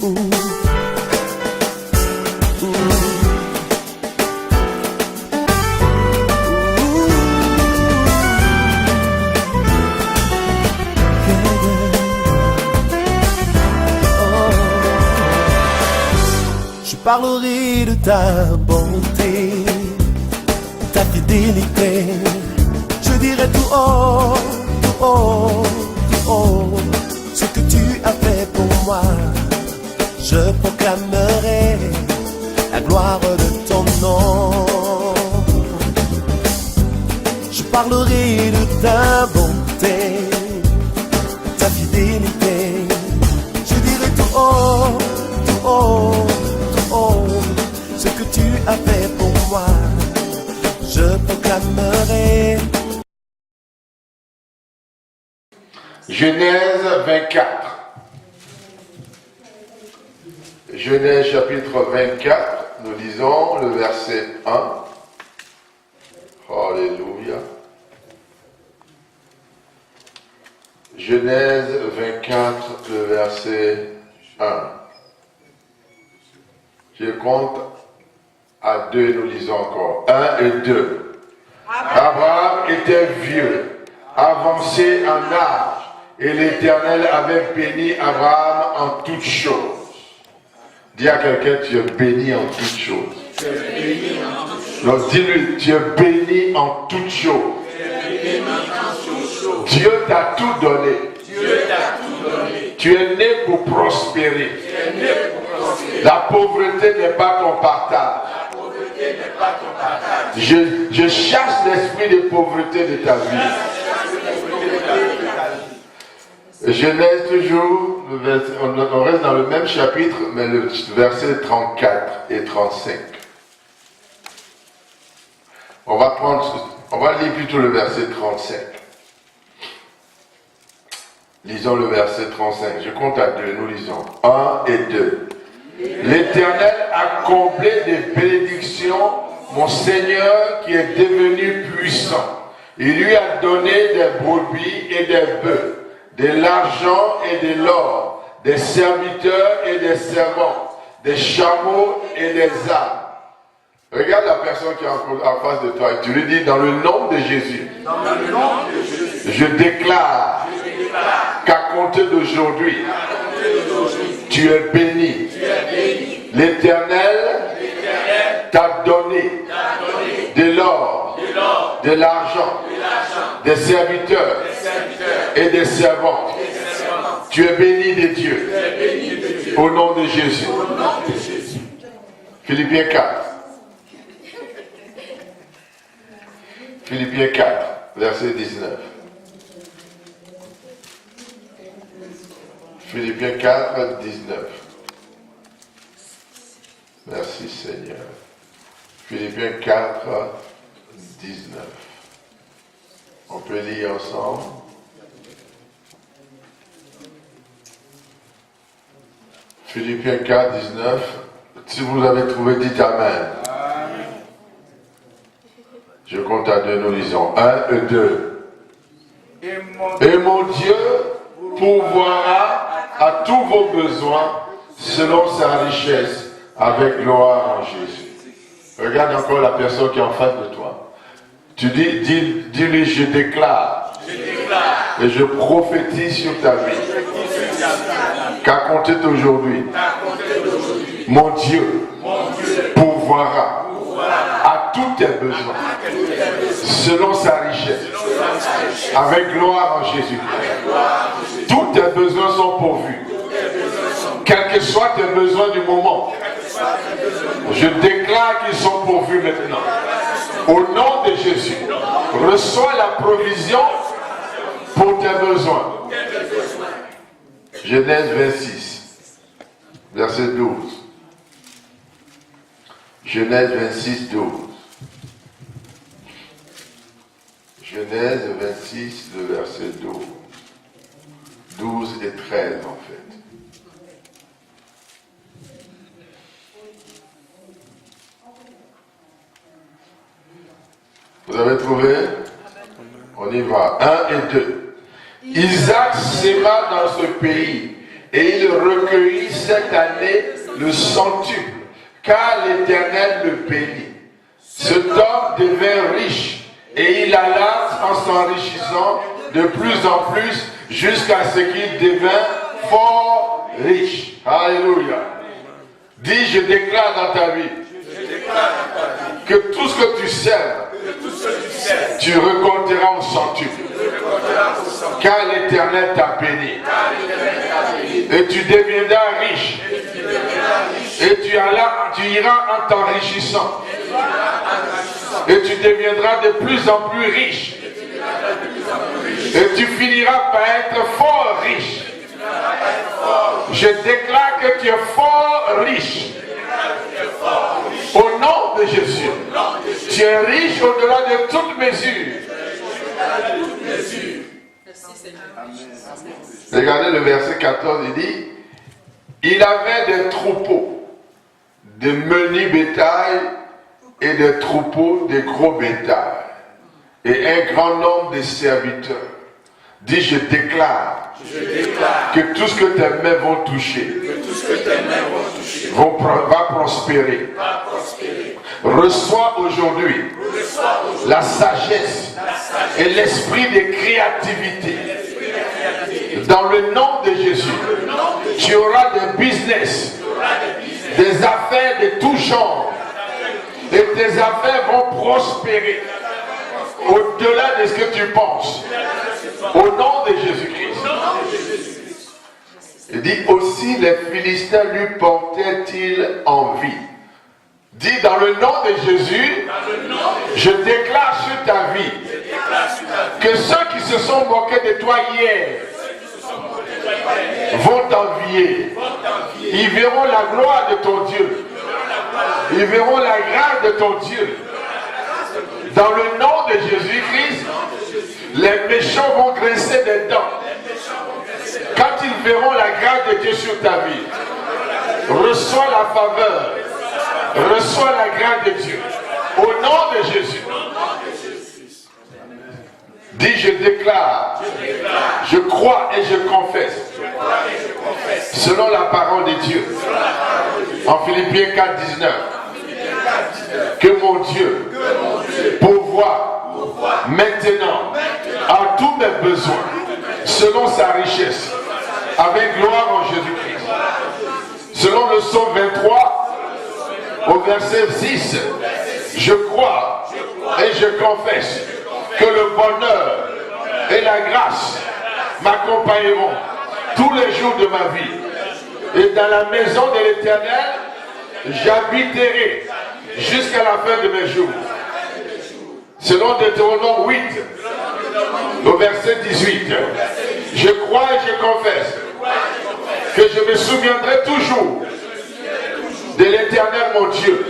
Je parlerai de ta bonté, ta fidélité. Je dirai tout haut, tout haut, tout haut, ce que tu as fait pour moi. Je proclamerai la gloire de ton nom. Je parlerai de ta bonté, ta fidélité. Je dirai tout haut, tout haut, tout haut, ce que tu as fait pour moi. Je proclamerai. Genèse 24. Genèse chapitre 24, nous lisons le verset 1. Alléluia. Genèse 24, le verset 1. Je compte à 2, nous lisons encore. 1 et 2. Abraham était vieux, avancé en âge, et l'Éternel avait béni Abraham en toutes choses. Dis à quelqu'un, tu es béni en toutes choses. Donc dis-lui, tu es béni en toutes choses. Dieu t'a tout donné. Tu es né pour prospérer. La pauvreté n'est pas ton partage. Je chasse l'esprit de pauvreté de ta vie. Genèse toujours, on reste dans le même chapitre, mais le verset 34 et 35. On va lire plutôt le verset 35. Lisons le verset 35. Je compte à 2, nous lisons 1 et 2. L'Éternel a comblé des bénédictions mon Seigneur qui est devenu puissant. Il lui a donné des brebis et des bœufs, de l'argent et de l'or, des serviteurs et des servantes, des chameaux et des ânes. Regarde la personne qui est en face de toi et tu lui dis dans le nom de Jésus, je déclare qu'à compter d'aujourd'hui, tu es béni. L'Éternel t'a donné de l'or, de l'argent, des serviteurs et des servantes. Tu es béni de Dieu. Au nom de Jésus. Philippiens 4. Philippiens 4, verset 19. Philippiens 4, 19. Merci Seigneur. Philippiens 4, 19. On peut lire ensemble. Philippiens 4, 19. Si vous l'avez trouvé, dites Amen. Je compte à 2, nous lisons. 1 et 2. Et mon Dieu pourvoira à tous vos besoins selon sa richesse avec gloire en Jésus. Regarde encore la personne qui est en face de toi. Tu dis-lui, je déclare et je prophétise sur ta vie qu'à compter d'aujourd'hui, mon Dieu pourvoira à tous tes besoins selon sa richesse avec gloire en Jésus-Christ. Tous tes besoins sont pourvus. Quels que soient tes besoins du moment, je déclare qu'ils sont pourvus maintenant. Au nom de Jésus, reçois la provision pour tes besoins. Genèse 26, verset 12. Genèse 26, 12. Genèse 26, le verset 12. 12 et 13 en fait. Vous avez trouvé? On y va. 1 et 2. Isaac s'aima dans ce pays et il recueillit cette année le centuple, car l'Éternel le bénit. Cet homme devint riche, et il alla en s'enrichissant de plus en plus jusqu'à ce qu'il devint fort riche. Alléluia. Dis, je déclare dans ta vie que tout ce que tu sèmes, tu récolteras au centuple. Car l'Éternel t'a béni. Et tu deviendras riche. Et tu iras en t'enrichissant. Et tu deviendras de plus en plus riche. Et tu finiras par être fort riche. Je déclare que tu es fort riche. Au nom de Jésus. Tu es riche au-delà de toute mesure. Regardez le verset 14, il dit, il avait des troupeaux de menu bétail et des troupeaux de gros bétail et un grand nombre de serviteurs. Dis, je déclare que tout ce que tes mains vont toucher va prospérer. Reçois aujourd'hui la sagesse et l'esprit de créativité. Dans le nom de Jésus, tu auras des business, des affaires de tout genre. Et tes affaires vont prospérer au-delà de ce que tu penses. Au nom de Jésus-Christ. Il dit aussi, les Philistins lui portaient-ils envie. Dis, dans le nom de Jésus, je déclare sur ta vie que ceux qui se sont moqués de toi hier vont t'envier. Ils verront la gloire de ton Dieu. Ils verront la grâce de ton Dieu. Dans le nom de Jésus-Christ, les méchants vont grincer des dents. Quand ils verront la grâce de Dieu sur ta vie, reçois la faveur, reçois la grâce de Dieu. Au nom de Jésus. Dis, je déclare, je crois et je confesse, selon la parole de Dieu, en Philippiens 4, 19, que mon Dieu pourvoit maintenant à tous mes besoins, selon sa richesse, avec gloire en Jésus-Christ. Selon le psaume 23, au verset 6, je crois et je confesse que le bonheur et la grâce m'accompagneront tous les jours de ma vie. Et dans la maison de l'Éternel, j'habiterai jusqu'à la fin de mes jours. Selon Deutéronome 8, au verset 18, je crois et je confesse que je me souviendrai toujours de l'Éternel mon Dieu,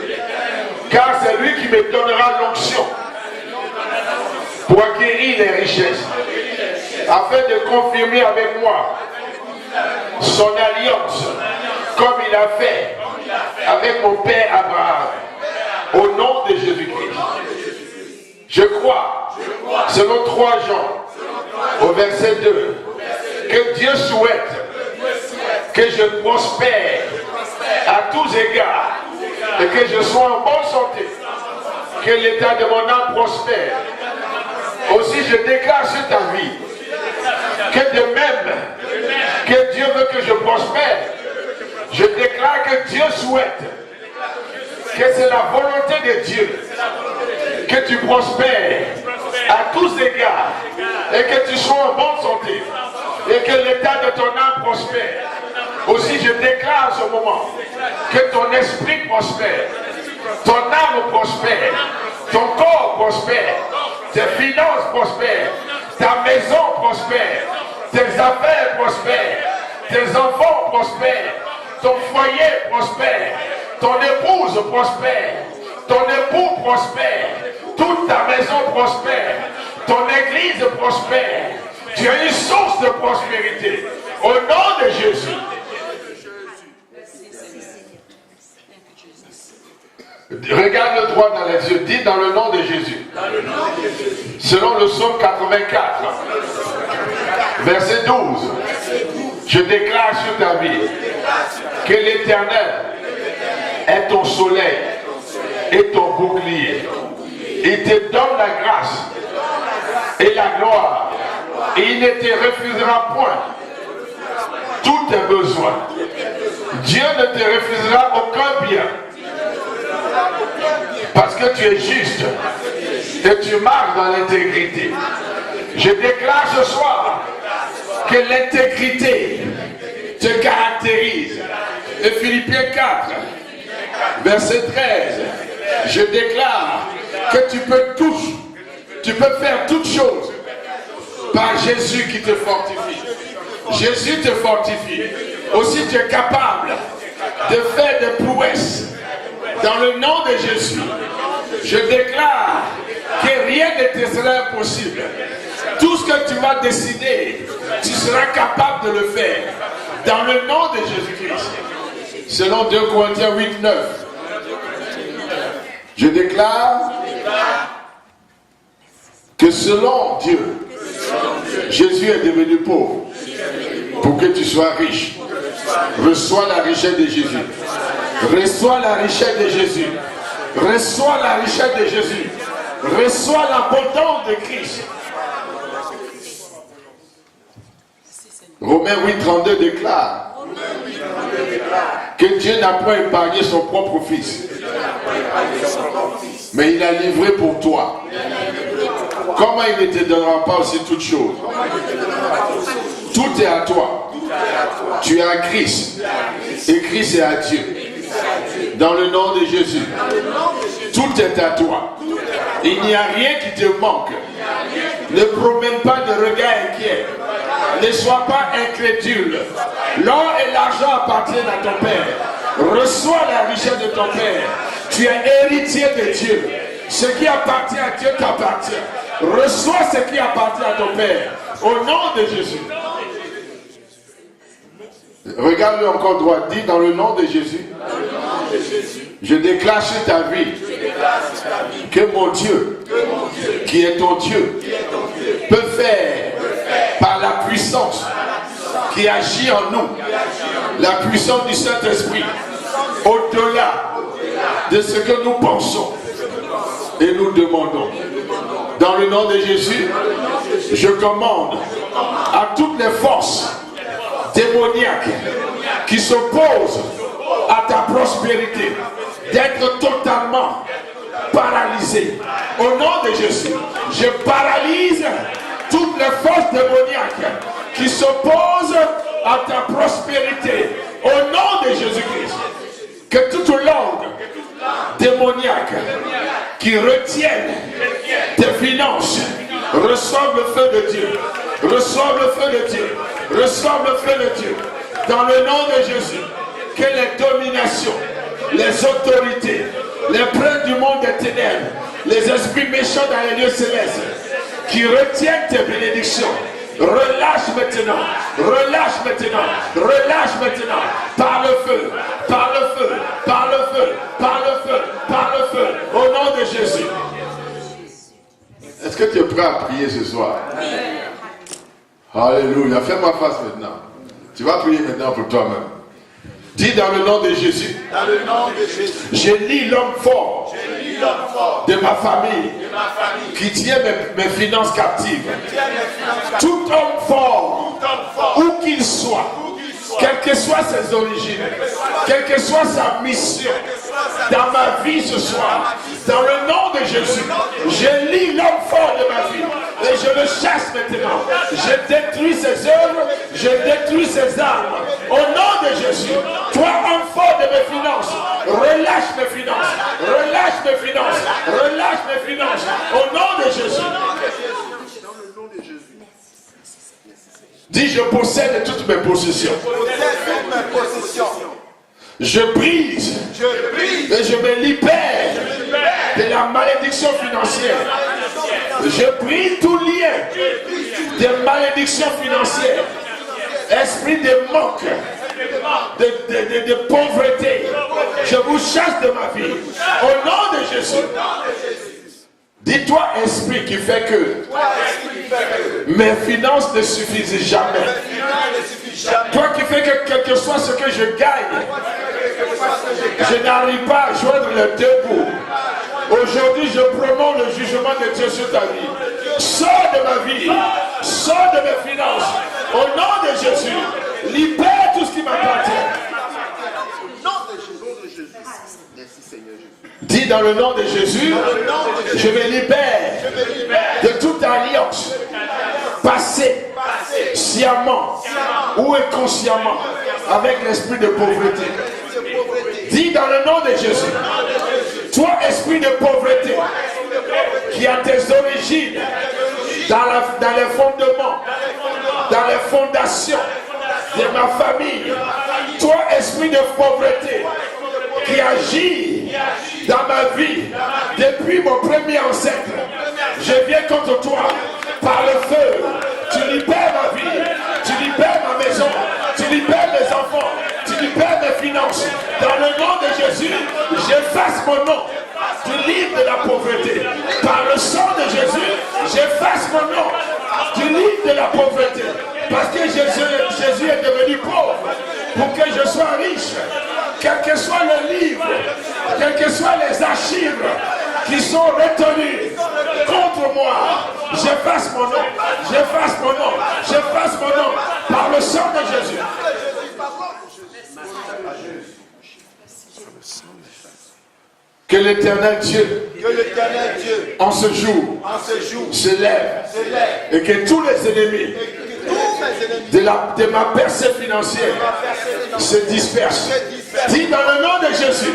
car c'est lui qui me donnera l'onction pour acquérir les richesses, afin de confirmer avec moi son alliance, comme il a fait avec mon père Abraham, au nom de Jésus-Christ. Je crois, selon 3 Jean, au verset 2, que Dieu souhaite que je prospère à tous égards et que je sois en bonne santé, que l'état de mon âme prospère. Aussi je déclare sur ta vie que de même que Dieu veut que je prospère, je déclare que Dieu souhaite que c'est la volonté de Dieu que tu prospères à tous égards et que tu sois en bonne santé et que l'état de ton âme prospère. Aussi je déclare en ce moment que ton esprit prospère, ton âme prospère, ton corps prospère, tes finances prospèrent, ta maison prospère, tes affaires prospèrent, tes enfants prospèrent, ton foyer prospère, ton épouse prospère, ton époux prospère, toute ta maison prospère, ton église prospère. Tu as une source de prospérité. Au nom de Jésus. Regarde le droit dans les yeux. Dis dans le nom de Jésus. Selon le psaume 84, verset 12. Je déclare sur ta vie que l'Éternel est ton soleil et ton bouclier. Il te donne la grâce et la gloire. Et il ne te refusera point tous tes besoins. Dieu ne te refusera aucun bien. Parce que tu es juste et tu marches dans l'intégrité. Je déclare ce soir que l'intégrité te caractérise. Et Philippiens 4, verset 13, je déclare que tu peux faire toutes choses par Jésus qui te fortifie. Jésus te fortifie. Aussi tu es capable de faire des prouesses dans le nom de Jésus. Je déclare que rien ne te sera impossible. Tout ce que tu vas décider, tu seras capable de le faire dans le nom de Jésus-Christ. Selon 2 Corinthiens 8, 9. Je déclare que selon Dieu, Jésus est devenu pauvre pour que tu sois riche. Reçois la richesse de Jésus. Reçois la richesse de Jésus. Reçois la richesse de Jésus. Reçois l'abondance de Christ. Romains 8, 32 déclare que Dieu n'a pas épargné son propre fils, mais il l'a livré pour toi. Comment il ne te donnera pas aussi toutes choses? Tout est à toi. Tu es à Christ et Christ est à Dieu. Dans le nom de Jésus, tout est à toi. Il n'y a rien qui te manque. Ne promène pas de regard inquiet. Ne sois pas incrédule. L'or et l'argent appartiennent à ton Père. Reçois la richesse de ton Père. Tu es héritier de Dieu. Ce qui appartient à Dieu t'appartient. Reçois ce qui appartient à ton Père. Au nom de Jésus. Regarde-le encore droit. Dis dans le nom de Jésus. Je déclare sur ta vie que mon Dieu, qui est ton Dieu, peut faire par la puissance qui agit en nous, la puissance du Saint-Esprit, au-delà de ce que nous pensons et nous demandons. Dans le nom de Jésus, je commande à toutes les forces démoniaques qui s'opposent à ta prospérité d'être totalement paralysées. Au nom de Jésus, je paralyse toutes les forces démoniaques qui s'opposent à ta prospérité. Au nom de Jésus-Christ, que toute langue démoniaque qui retienne tes finances reçoive le feu de Dieu. Reçoive le feu de Dieu. Reçoive le feu de Dieu. Dans le nom de Jésus, que les dominations, les autorités, les princes du monde des ténèbres, les esprits méchants dans les lieux célestes, qui retiennent tes bénédictions, relâche maintenant, relâche maintenant, relâche maintenant, par le feu, par le feu, par le feu, par le feu, par le feu, au nom de Jésus. Est-ce que tu es prêt à prier ce soir? Alléluia. Fais-moi face maintenant. Tu vas prier maintenant pour toi-même. Dis dans le nom de Jésus. Dans le nom de Jésus. Je lis l'homme fort. De ma famille. Qui tient mes finances captives. Tout homme fort. Où qu'il soit. Quelles que soient ses origines. Quelle que soit sa mission. Dans ma vie ce soir. Dans le nom de Jésus. Je lis l'homme fort de ma vie. Et je le chasse maintenant. Je détruis ses œuvres. Je détruis ses armes. Au nom de Jésus. Toi, homme fort de mes finances. Relâche mes finances. Relâche mes finances. Relâche mes finances. Au nom de Jésus. Dis, je possède toutes mes possessions. Je brise et je me libère de la malédiction financière. Je brise tout lien de malédiction financière. Esprit de manque, de pauvreté. Je vous chasse de ma vie. Au nom de Jésus. Dis-toi, esprit qui fait que mes finances ne suffisent jamais. Toi qui fais que quel que soit ce que je gagne, je n'arrive pas à joindre les deux bouts. Aujourd'hui, je promets le jugement de Dieu sur ta vie. Sors de ma vie, sors de mes finances. Au nom de Jésus, libère tout ce qui m'appartient. Dis dans le nom de Jésus, je me libère de toute alliance passée, sciemment ou inconsciemment avec l'esprit de pauvreté. Dis dans le nom de Jésus, toi esprit de pauvreté qui a tes origines dans les fondements, dans les fondations de ma famille, toi esprit de pauvreté qui agit dans ma vie depuis mon premier ancêtre, je viens contre toi par le feu. Tu libères ma vie, tu libères ma maison, tu libères mes enfants, tu libères mes finances. Dans le nom de Jésus, j'efface mon nom du livre de la pauvreté. Par le sang de Jésus, j'efface mon nom du livre de la pauvreté. Parce que Jésus est devenu pauvre pour que je sois riche. Quel que soit le livre, quelles que soient les archives qui sont retenues contre moi, j'efface mon nom, j'efface mon nom, j'efface mon nom par le sang de Jésus. Que l'Éternel Dieu, en ce jour, se lève et que tous les ennemis de ma percée financière se dispersent. Dis dans le nom de Jésus,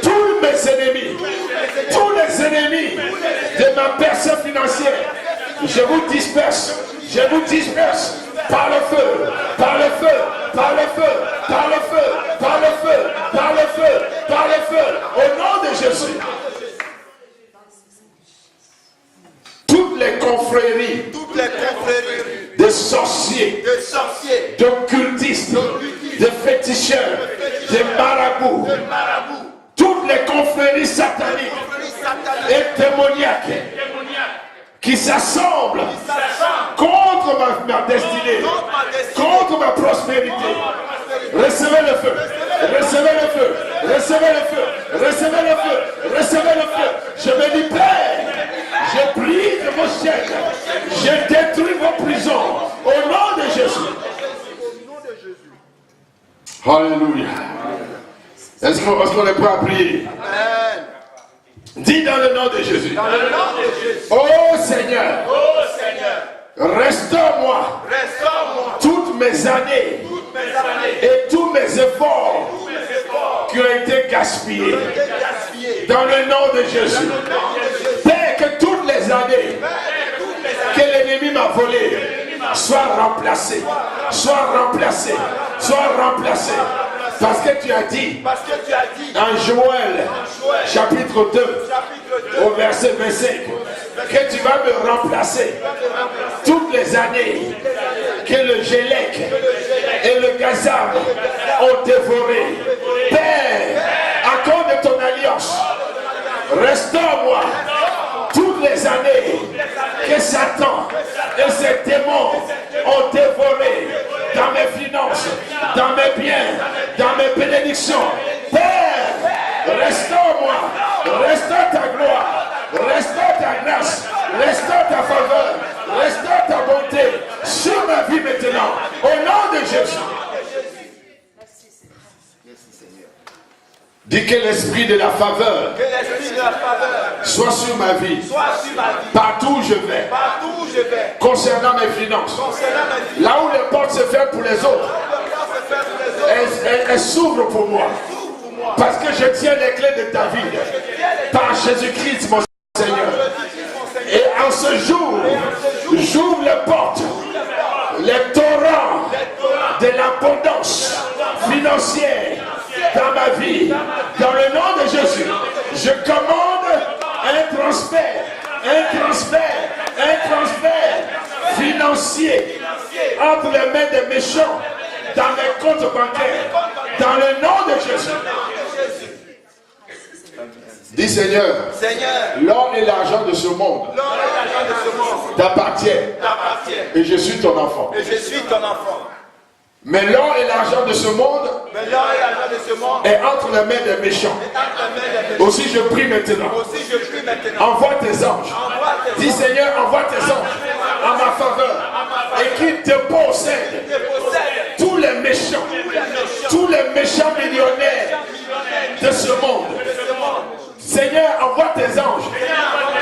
tous mes ennemis, tous les ennemis de ma percée financière, je vous disperse par le feu, par le feu, par le feu, par le feu, par le feu, par le feu, par le feu, au nom de Jésus. Toutes les confréries de sorciers, d'occultistes, de féticheurs, de marabouts, toutes les confréries sataniques et démoniaques qui s'assemblent contre ma destinée, contre ma prospérité. Recevez le feu, recevez le feu, recevez le feu, recevez le feu, recevez le feu. Je me libère, je brise vos chaînes, je détruis vos prisons au nom de Jésus. Alléluia. Est-ce qu'on est prêt à prier? Amen. Dis dans le nom de Jésus. Oh Seigneur, restaure-moi toutes mes années et tous mes efforts qui ont été gaspillés. Dans le nom de Jésus. Père, que toutes les années que l'ennemi m'a volé soient remplacées, Parce que tu as dit en Joël chapitre 2 au verset 25 que tu vas me remplacer toutes les années que le Gélec et le Gazam ont dévoré. Père, à cause de ton alliance, restaure-moi toutes les années que Satan et ses démons ont dévoré dans mes finances, dans mes biens, dans mes bénédictions. Père, restaure-moi, restaure ta gloire, restaure ta grâce, restaure ta faveur, restaure ta bonté sur ma vie maintenant, au nom de Jésus. Dis que l'esprit de la faveur soit sur ma vie, partout où je vais, concernant mes finances, là où les portes se ferment pour les autres, elles s'ouvrent pour moi, parce que je tiens les clés de ta vie, par Jésus-Christ mon Seigneur. Et en ce jour, j'ouvre les portes, les torrents de l'abondance financière dans ma vie, dans le nom de Jésus. Je commande un transfert financier entre les mains des méchants dans mes comptes bancaires, dans le nom de Jésus. Dis Seigneur, l'or et l'argent de ce monde t'appartiennent et je suis ton enfant. Mais l'or et l'argent de ce monde est entre les mains des méchants. Aussi je prie maintenant. Envoie tes anges. Dis Seigneur, envoie tes anges en ma faveur et qu'ils te possèdent. Tous les méchants millionnaires de ce monde. Seigneur, envoie tes anges.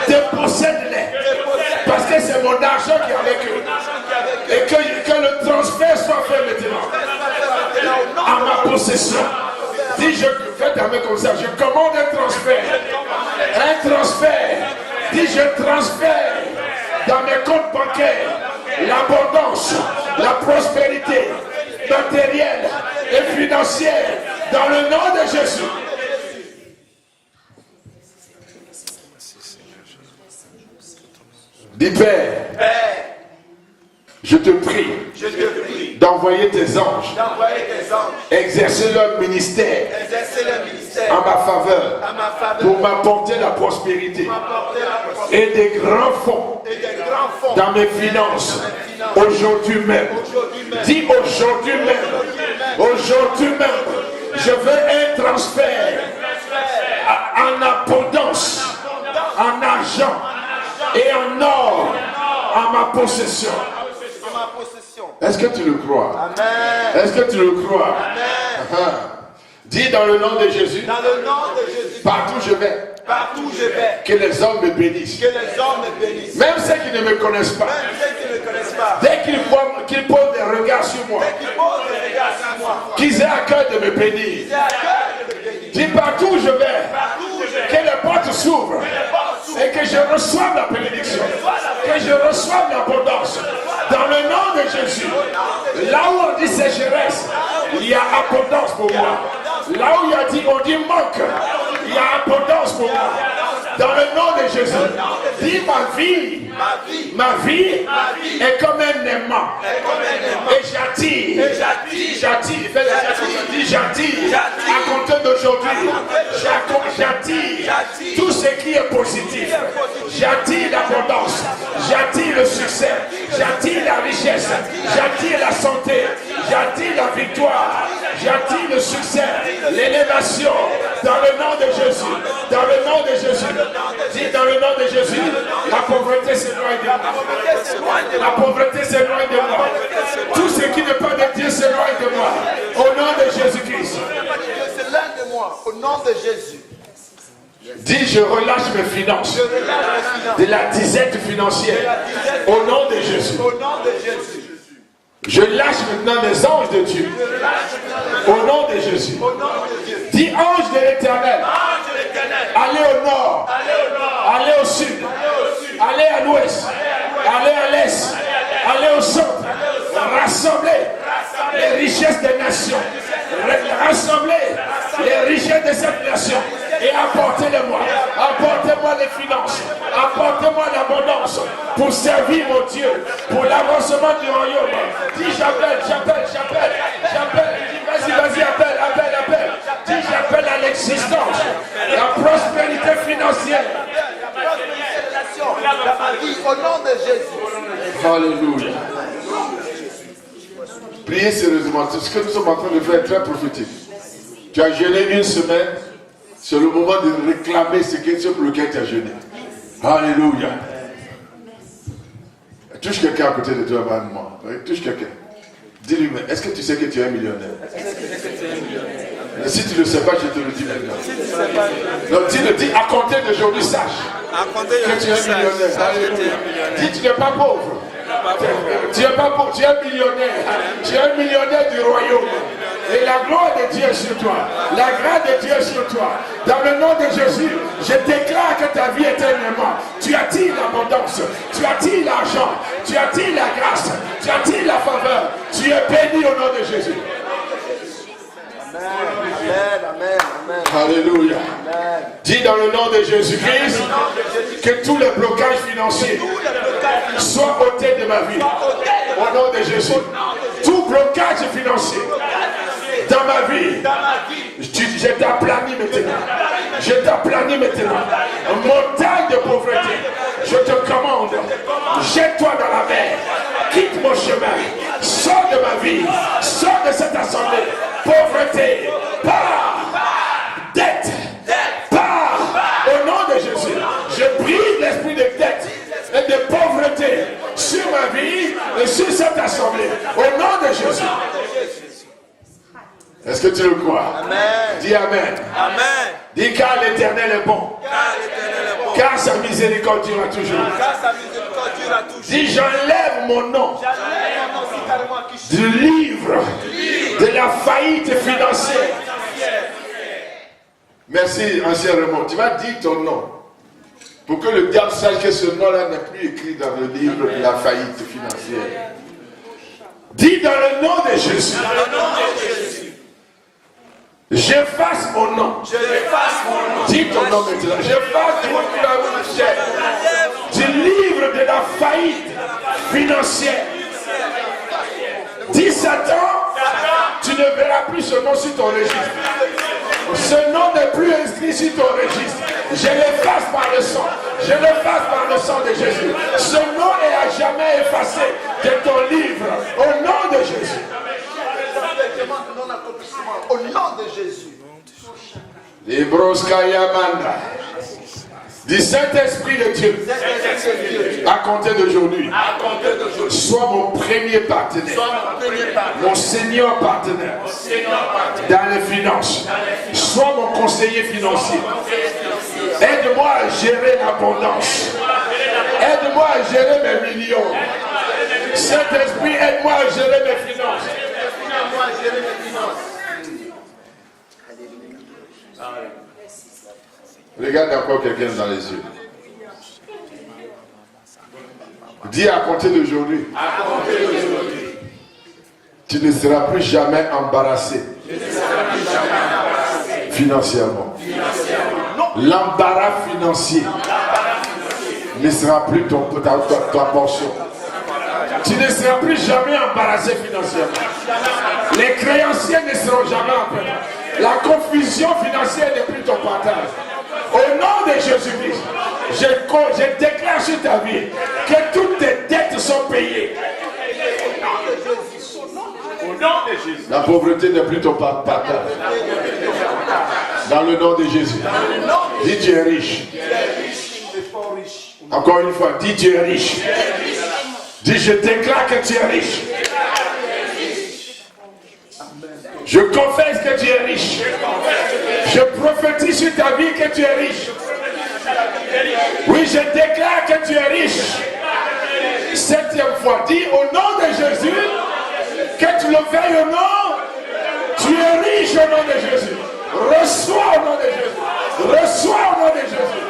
Dépossède-les. Parce que c'est mon argent qui est avec eux. Et que le transfert soit fait maintenant à ma possession. Dis, je fais ta main comme ça. Je commande un transfert. Un transfert. Dis, je transfère dans mes comptes bancaires l'abondance, la prospérité matérielle et financière dans le nom de Jésus. Dis Père, je te prie d'envoyer tes anges, exercer leur ministère en ma faveur pour m'apporter la prospérité et des grands fonds dans mes finances aujourd'hui même. Dis aujourd'hui même, je veux un transfert en abondance, en argent et en or à ma possession. Est-ce que tu le crois? Amen. Est-ce que tu le crois? Amen. Dis dans le nom de Jésus. Dans le nom de Jésus. Partout je vais. Que les hommes me bénissent. Même ceux qui ne me connaissent pas. Dès qu'ils posent des regards sur moi. Qu'ils aient à cœur de me bénir. Dis partout où je vais. Que les portes s'ouvrent. Et que je reçoive la bénédiction. Que je reçoive l'abondance. Dans le nom de Jésus. Là où on dit sécheresse, il y a abondance pour moi. Là où on dit manque, il y a abondance pour moi. Dans le nom de Jésus. Dis ma vie est comme un aimant. Et j'attire. À compter d'aujourd'hui, j'attire tout ce qui est positif. J'attire l'abondance. J'attire le succès. J'attire la richesse. J'attire la santé. J'attire la victoire. J'attire le succès. L'élévation. Dans le nom de Jésus. Dans le nom de Jésus. Dis dans le nom de Jésus. La pauvreté s'éloigne de moi. La pauvreté s'éloigne de moi. Tout ce qui n'est pas de Dieu s'éloigne de moi. Au nom de Jésus-Christ. Au nom de Jésus. Dis, je relâche mes finances de la disette financière. Au nom de Jésus. Je lâche maintenant les anges de Dieu. Au nom de Jésus. Dis, ange de l'Éternel. Allez au nord. Allez au sud. Allez à l'ouest. Allez à l'est. Allez au centre. Rassemblez les richesses des nations. Rassemblez les richesses de cette nation. Et apportez-les-moi. Apportez-moi les finances. Apportez-moi l'abondance pour servir mon Dieu, pour l'avancement du royaume. Dis j'appelle. Dis vas-y, appelle. Dis j'appelle à l'existence la prospérité financière. Dans ma vie, au nom de Jésus. Alléluia. Priez sérieusement. Ce que nous sommes en train de faire est très prophétique. Tu as jeûné une semaine. C'est le moment de réclamer ce pour lequel tu as jeûné. Alléluia. Touche quelqu'un à côté de toi, moi. Touche quelqu'un. Dis-lui, mais est-ce que tu sais que tu es un millionnaire? Et si tu ne le sais pas, je te le dis maintenant. Donc dis, à compter d'aujourd'hui, sache que tu es un millionnaire. Alléluia. Dis, tu n'es pas pauvre. Tu n'es pas pauvre, tu es un millionnaire. Tu es un millionnaire du royaume. Et la gloire de Dieu est sur toi. La grâce de Dieu est sur toi. Dans le nom de Jésus, je déclare que ta vie éternellement. Tu attires l'abondance. Tu attires l'argent. Tu attires la grâce. Tu attires la faveur. Tu es béni au nom de Jésus. Amen. Alléluia. Dis dans le nom de Jésus-Christ que tous les blocages financiers soient ôtés de ma vie. Au nom de Jésus. Tout blocage financier dans ma vie, je t'aplanis maintenant. Montagne de pauvreté, je te commande, jette-toi dans la mer, quitte mon chemin, sors de ma vie, sors de cette assemblée. Pauvreté, part, dette, part, au nom de Jésus. Je brise l'esprit de dette et de pauvreté sur ma vie et sur cette assemblée, au nom de Jésus. Est-ce que tu le crois? Amen. Dis Amen. Amen. Dis car l'Éternel est bon. Car l'Éternel est bon. Car sa miséricorde durera toujours. Car sa miséricorde durera toujours. Dis j'enlève mon nom J'enlève mon nom si carrément qui du livre de la faillite financière. Merci, ancien Raymond. Tu vas dire ton nom pour que le diable sache que ce nom-là n'est plus écrit dans le livre de la faillite financière. Dis dans le nom de Jésus. Dans le nom de Jésus. J'efface mon nom. Je efface mon nom. Dis ton nom maintenant. J'efface du livre de la faillite financière. Dis Satan, tu ne verras plus ce nom sur ton registre. Ce nom n'est plus inscrit sur ton registre. Je l'efface par le sang. Je l'efface par le sang de Jésus. Ce nom est à jamais effacé de ton livre. Au nom de Jésus. Au nom de Jésus. Libroskayamanda. Du Saint-Esprit de Dieu. À compter d'aujourd'hui. Sois mon premier partenaire. Mon Seigneur partenaire. Dans les finances. Sois mon conseiller financier. Aide-moi à gérer l'abondance. Aide-moi à gérer mes millions. Saint-Esprit, aide-moi à gérer mes finances. Regarde encore quelqu'un dans les yeux. Dis à compter d'aujourd'hui. Tu ne seras plus jamais embarrassé. Financièrement. L'embarras financier ne sera plus ta portion. Tu ne seras plus jamais embarrassé financièrement. Les créanciers ne seront jamais embarrassés. La confusion financière n'est plus ton partage. Au nom de Jésus-Christ, je déclare sur ta vie que toutes tes dettes sont payées. Au nom de Jésus. La pauvreté n'est plus ton partage. Dans le nom de Jésus. Dis tu es riche. Encore une fois, dis tu es riche. Dis je déclare que tu es riche. Je confesse que tu es riche. Je prophétise sur ta vie que tu es riche. Oui, je déclare que tu es riche. Septième fois, dis au nom de Jésus, que tu le veuilles ou non, tu es riche au nom de Jésus. Reçois au nom de Jésus. Reçois au nom de Jésus.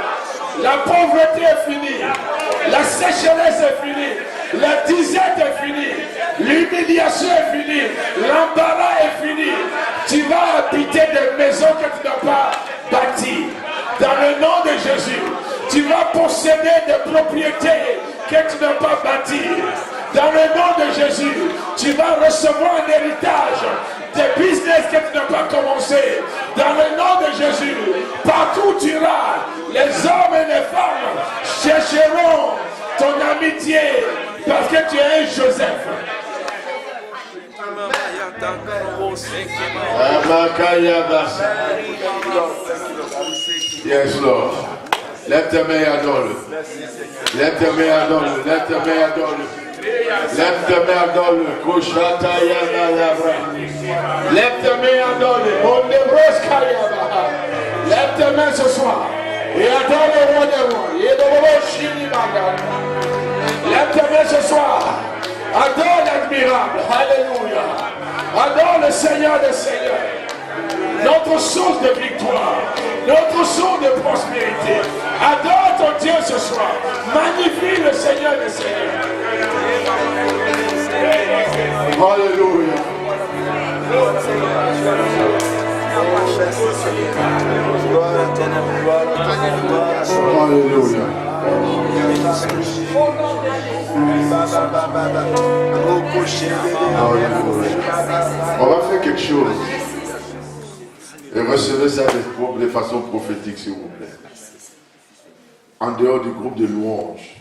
La pauvreté est finie. La sécheresse est finie. La disette est finie. L'humiliation est finie. L'embarras est fini. Tu vas habiter des maisons que tu n'as pas bâties. Dans le nom de Jésus, tu vas posséder des propriétés que tu n'as pas bâties. Dans le nom de Jésus, tu vas recevoir un héritage des business que tu n'as pas commencé. Dans le nom de Jésus, partout où tu iras, les hommes et les femmes chercheront ton amitié parce que tu es un Joseph. Yes, Lord. Lève tes mains et adore-le. Lève tes mains et adore-le. Lève tes mains et adore-le. Lève tes mains et adore-le. Lève tes mains et adore-le. Lève tes mains ce soir et adore le roi des rois. Lève tes mains ce soir. Adore l'admirable. Alléluia. Adore le Seigneur des Seigneurs. Notre source de victoire. Notre source de prospérité. Adore ton Dieu ce soir. Magnifie le Seigneur des Seigneurs. Alléluia. Alléluia. On va faire quelque chose. Et recevez ça de façon prophétique, s'il vous plaît. En dehors du groupe de louanges,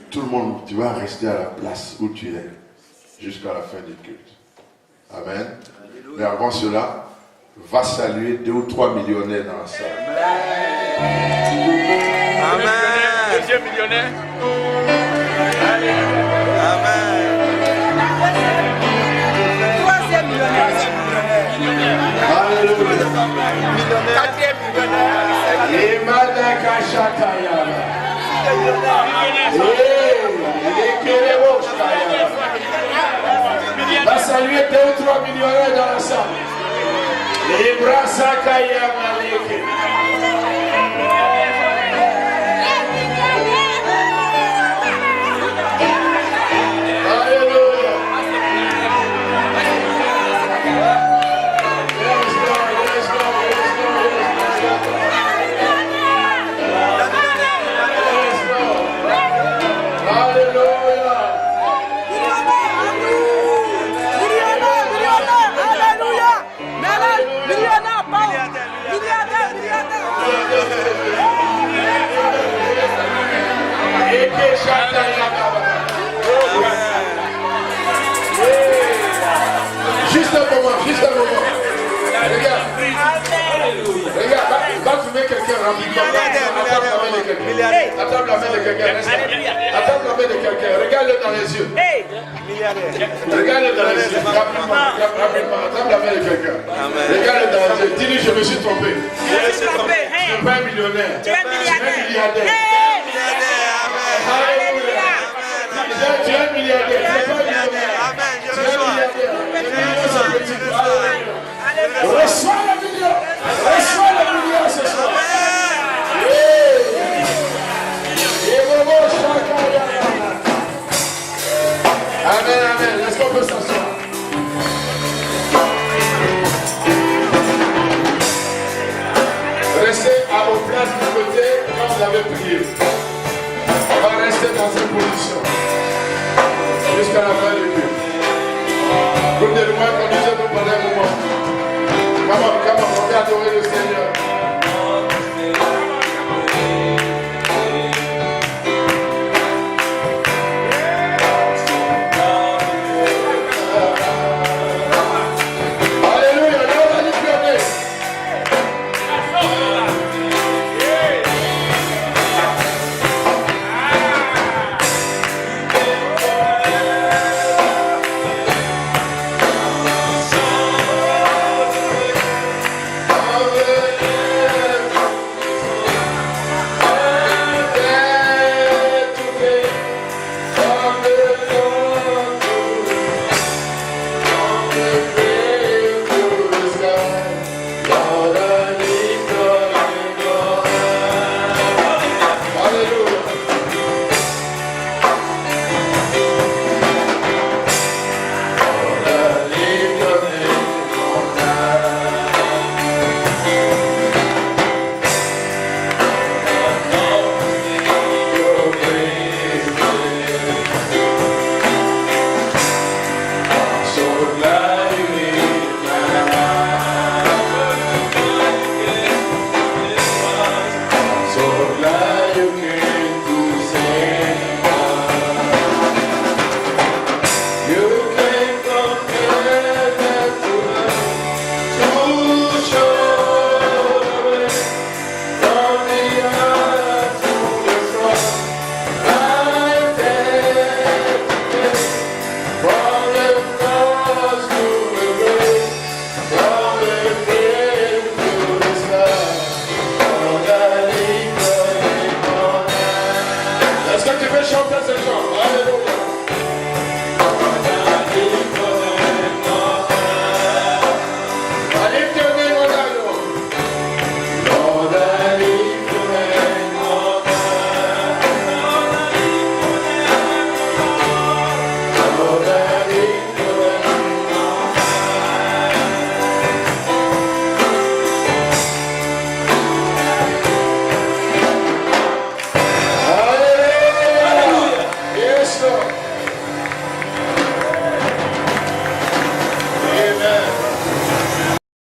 tout le monde, tu vas rester à la place où tu es. jusqu'à la fin du culte. Amen. Mais avant cela, va saluer 2 ou 3 millionnaires dans la salle. Amen. Deuxième millionnaire. Amen. Troisième millionnaire. Alléluia. Quatrième millionnaire. Va saluer 2 ou 3 millionnaires dans la salle. Les bras Sakaya Maleke. Alléluia. Yes, Lord. Alléluia. Juste un moment. Regarde, va trouver quelqu'un rapidement. Attrape la main de quelqu'un. Attrape la main de quelqu'un. Regarde-le dans les yeux. Regarde-le dans les yeux. Rapidement. Attrape la main de quelqu'un. Regarde-le dans les yeux. Dis-lui, je me suis trompé. Je ne suis pas un millionnaire. Je suis un milliardaire. Alléluia. Tu es un milliardaire. Tu es pas un millionnaire. Tu es un milliardaire.